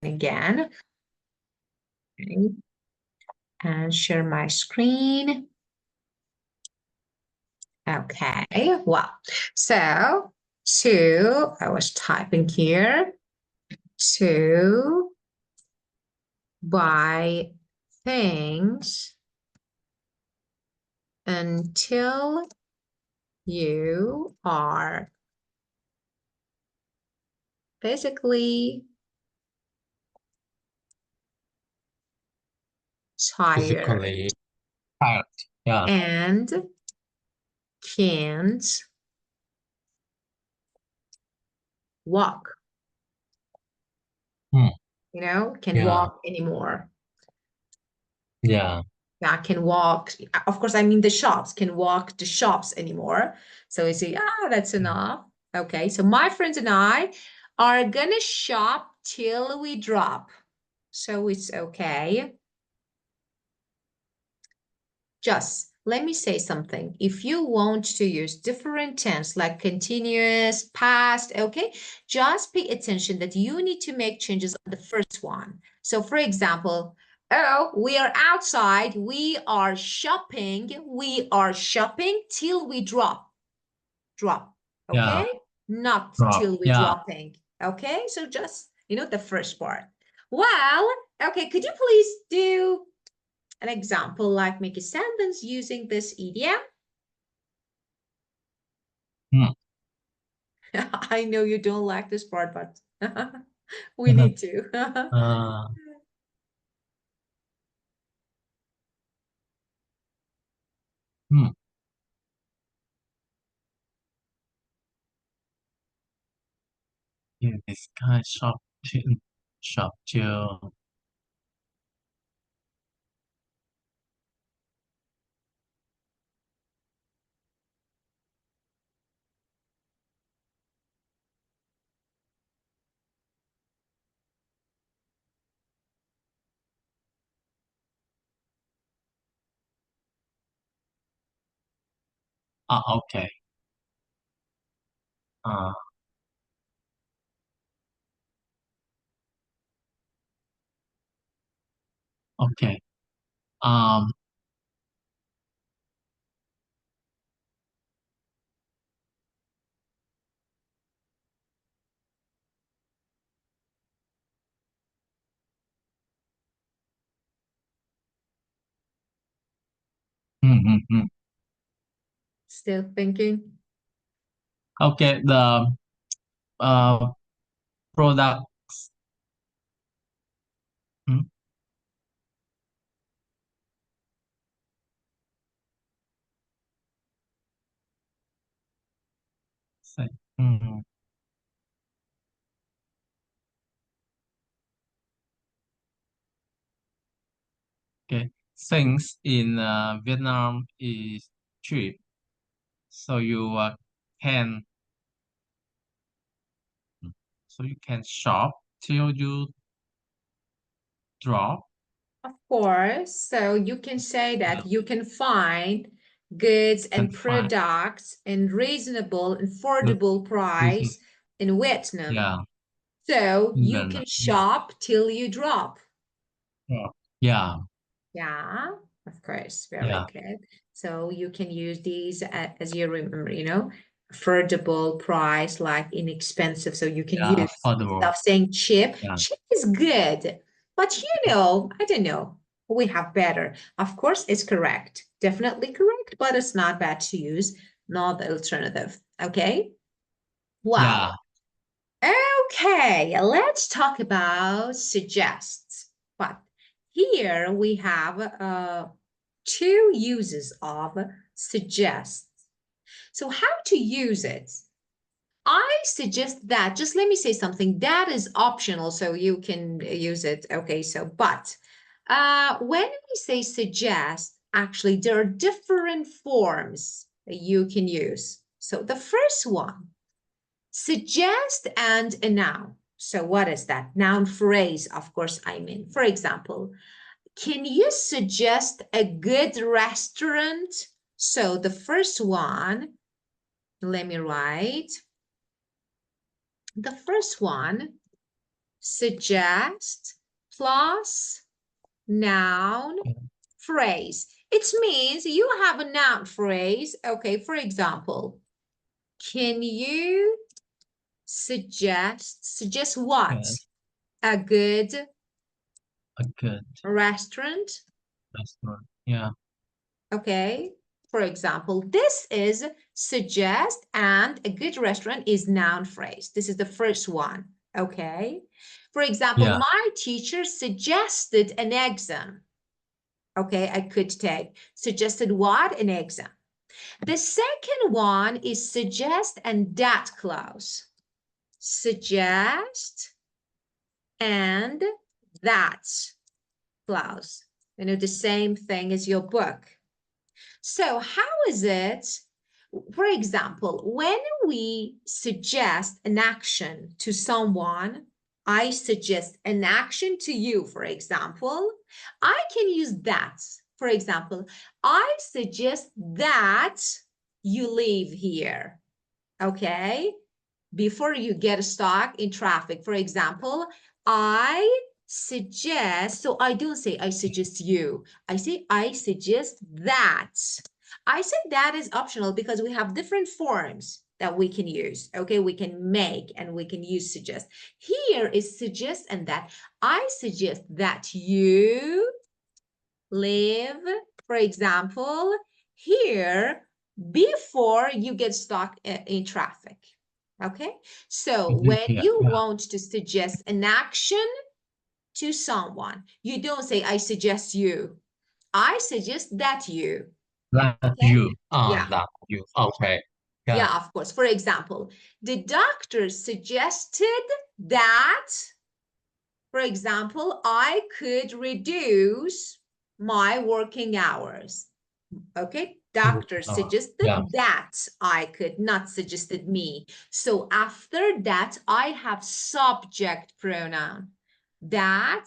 again. Okay. And share my screen. Okay, well, so I was typing here, to buy things until you are basically physically tired. Yeah. And can't walk. You know, can't walk anymore. Yeah. Yeah, can walk. Of course, I mean the shops can walk the shops anymore. So we say, that's enough. Okay, so my friends and I are gonna shop till we drop. So it's okay. Just let me say something. If you want to use different tense like continuous, past, okay, just pay attention that you need to make changes on the first one. So for example, oh, we are outside, we are shopping till we drop, okay? Not till we dropping, okay? So just, the first part. Well, okay, could you please do an example, like make a sentence using this idiom? I know you don't like this part, but we need to. In this kind shop till okay. Okay. Still thinking? Okay, the product. Okay, things in Vietnam is cheap, so you can shop till you drop. Of course. So you can say that you can find goods and products in reasonable, affordable price in Vietnam. So you can shop till you drop. Yeah. Yeah, of course. Very good. So you can use these as you remember, affordable price, like inexpensive. So you can use Affordable. stuff saying cheap. Cheap is good. But I don't know. We have better. Of course, it's correct. Definitely correct, but it's not bad to use. Not the alternative. Okay. Wow. Okay, let's talk about suggests. But here we have two uses of suggests. So how to use it? I suggest that, just let me say something, that is optional, so you can use it. Okay, so, but when we say suggest, actually, there are different forms that you can use. So the first one, suggest and a noun. So what is that? Noun phrase, of course, I mean. For example, can you suggest a good restaurant? So the first one, let me write. The first one, suggest plus noun phrase. It means you have a noun phrase. Okay, for example, can you suggest what? Yes. A good A good restaurant. restaurant. Yeah. Okay, for example, this is suggest, and a good restaurant is noun phrase. This is the first one. Okay, for example, Yeah. my teacher suggested an exam. Okay, I could take suggested what? An exam. The second one is suggest and that clause. Suggest and that clause. You know, the same thing as your book. So how is it, for example, when we suggest an action to someone, I suggest an action to you, for example, I can use that. For example, I suggest that you leave here, okay? Before you get stuck in traffic. For example, I suggest, so I don't say I suggest you. I say I suggest that. I say that is optional because we have different forms that we can use. Okay, we can make and we can use suggest. Here is suggest and that. I suggest that you live, for example, here before you get stuck in traffic. Okay, so when Yeah. you Yeah. want to suggest an action to someone, you don't say, I suggest you. I suggest that you. That Okay, you. yeah, That you. Okay. Yeah. yeah, of course. For example, the doctor suggested that, for example, I could reduce my working hours. Okay, doctor suggested Yeah. that I could, not suggested me. So after that, I have subject pronoun. That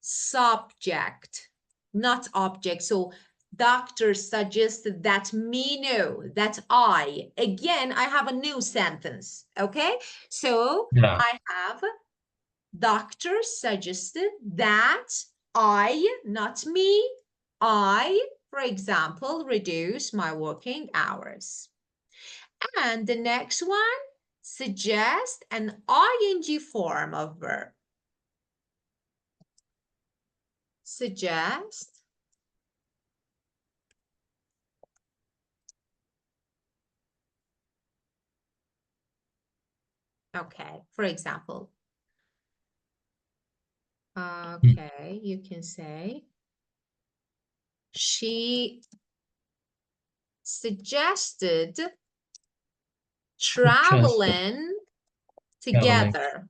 subject, not object. So doctor suggested that me know, that I. Again, I have a new sentence. Okay, so Yeah. I have doctor suggested that I, not me, I, for example, reduce my working hours. And the next one, suggest an ing form of verb. Suggest. Okay, for example. Okay, you can say, she suggested traveling Traveling. together.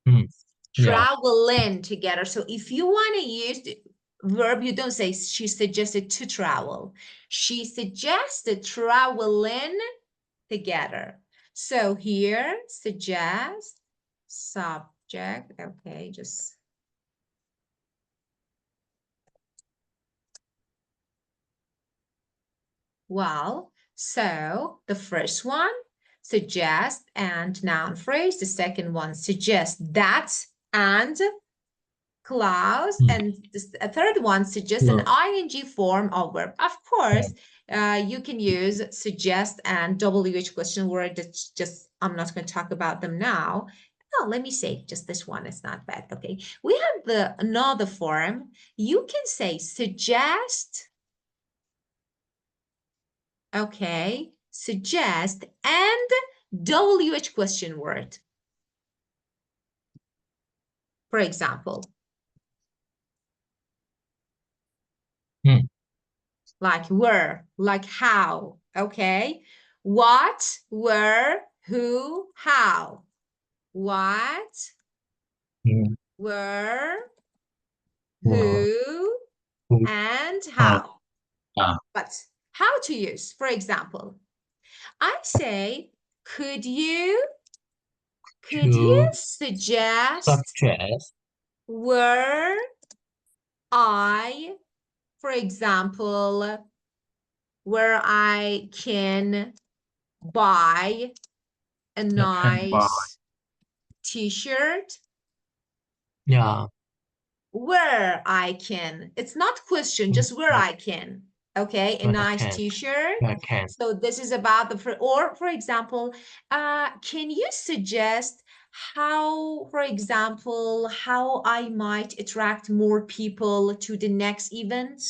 Yeah. Traveling together. So if you want to use the verb, you don't say she suggested to travel. She suggested traveling together. So here, suggest, subject. Okay, just. Well, so the first one, suggest and noun phrase. The second one, suggest that and clause, and a third one suggests an ing form of verb. Of course, you can use suggest and WH question word. That's just, I'm not going to talk about them now. Oh, let me say just this one. It's not bad. Okay, we have the another form. You can say suggest. Okay, suggest and WH question word. For example, like where, like how, okay? What, where, who, how. What, where, who, and how. But how to use, for example, I say, could you suggest Suggest. where I, for example, where I can buy a I can buy nice t-shirt, Yeah. where I can. It's not question, just where I can. Okay, a Where I nice can. t-shirt. Where I can. So this is about or for example, can you suggest how, for example, how I might attract more people to the next event?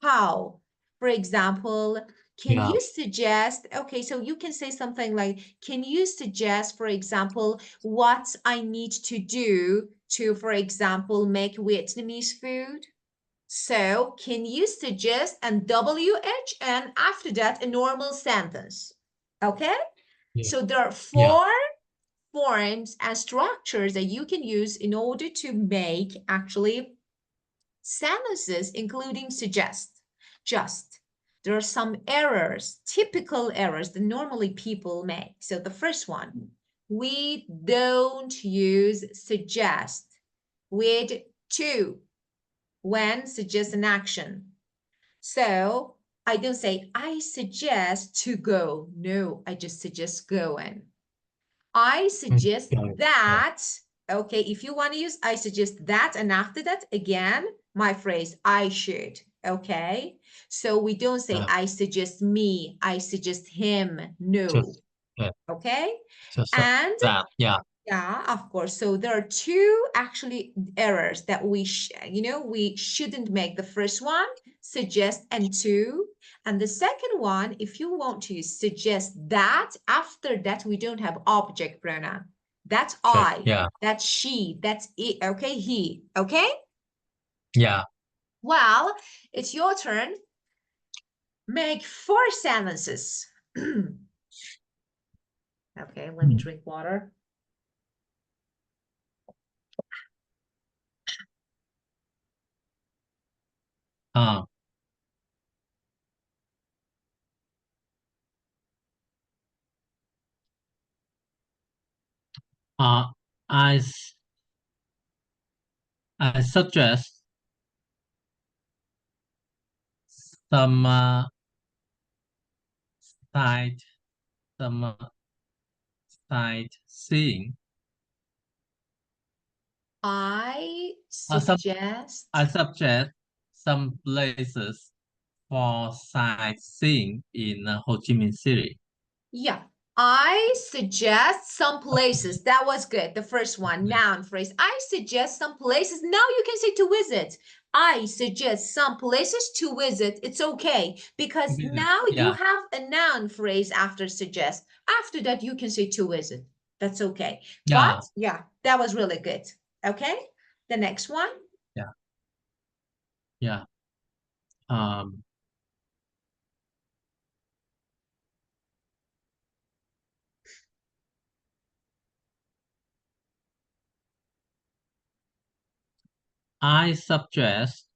How, for example, can Yeah. you suggest, okay, so you can say something like, can you suggest, for example, what I need to do to, for example, make Vietnamese food? So can you suggest and WH and after that a normal sentence? Okay? Yeah. So there are Yeah. four forms and structures that you can use in order to make actually sentences, including suggest, just. There are some errors, typical errors that normally people make. So the first one, we don't use suggest with to when suggest an action. So I don't say, I suggest to go. No, I just suggest going. I suggest Yeah. that, okay, if you want to use, I suggest that, and after that, again, my phrase, I should, okay? So we don't say, Yeah. I suggest me, I suggest him, no, Just, yeah. okay? Just And that. Yeah. yeah, of course. So there are two actually errors that we shouldn't make. The first one, suggest and to. And the second one, if you want to suggest that, after that, we don't have object pronoun. That's Check. I, Yeah. that's she, that's it, okay, he, okay? Yeah. Well, it's your turn. Make 4 sentences. Okay, let me Hmm. drink water. Uh, uh, I, I suggest some side some sightseeing. I Uh, some I suggest. suggest some places for sightseeing in Ho Chi Minh City. Yeah, I suggest some places. That was good. The first one, noun phrase. I suggest some places. Now you can say to visit. I suggest some places to visit. It's okay because now you Yeah. have a noun phrase after suggest. After that, you can say to visit. That's okay. But Yeah. yeah, that was really good. Okay, the next one. Yeah. Yeah. Um, I suggest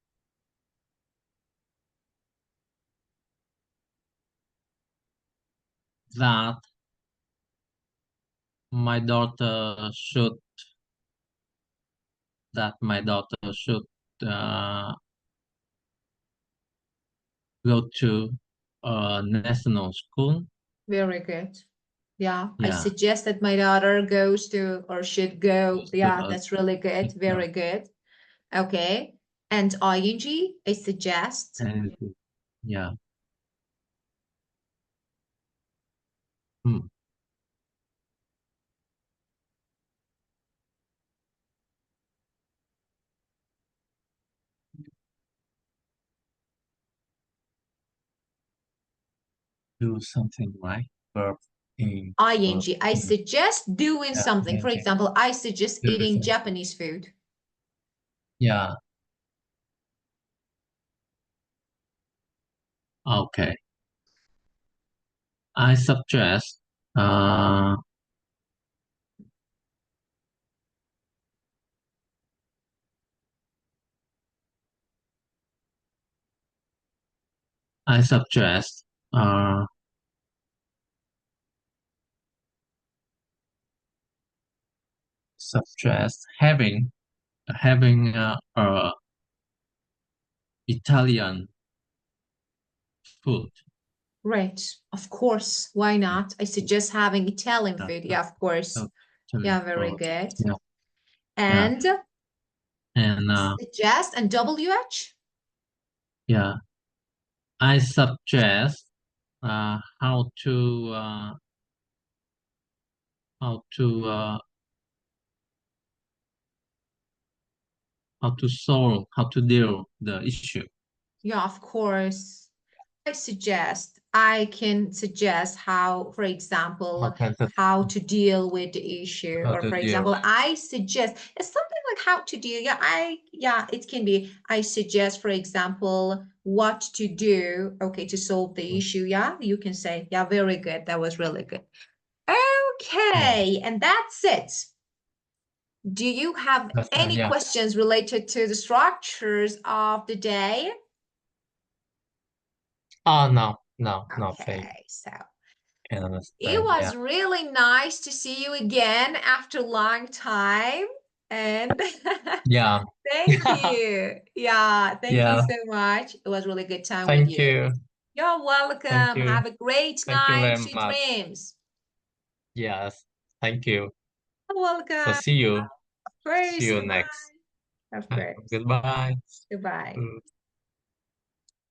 that my daughter should my daughter should uh, go to a national school. Very good. Yeah, I Yeah. suggest that my daughter goes to or should go. Goes to Yeah, a, that's really good. yeah. Very good. Okay. And ing, I suggest. And yeah. Hmm. Do something right. Verb in Ing, verb I in. suggest doing Yeah. something. For Okay. example, I suggest Do eating something. Japanese food. Yeah. Okay. I suggest uh I suggest uh suggest having Italian food. Right. Of course. Why Yeah. not? I suggest having Italian Yeah. food. So, Yeah, of course. so Yeah, very Chemical. good. Yeah, yeah. And And suggest and WH? yeah, I suggest uh, how to uh, how to uh, how to solve, how to deal the issue. Yeah, of course. I can suggest how, for How example, can that, how to deal with the issue. how Or to for deal? example, I suggest it's something like how to deal. Yeah, it can be. I suggest, for example, what to do, okay, to solve the issue. Yeah, you can say, yeah, very good. That was really good. Yeah, Okay, and that's it. Do you have any yeah. questions related to the structures of the day? Oh no, no, nothing. Okay, so Can it understand. Yeah, was really nice to see you again after a long time. And yeah, thank you. Yeah, thank you yeah. so much. It was really good time with Thank you. you, You're thank welcome. you, Have a great thank you night. very Sweet much. dreams. Yes, thank you. You're So welcome. see you, Of see course. you Goodbye. next. Of course. Goodbye. Goodbye. Mm.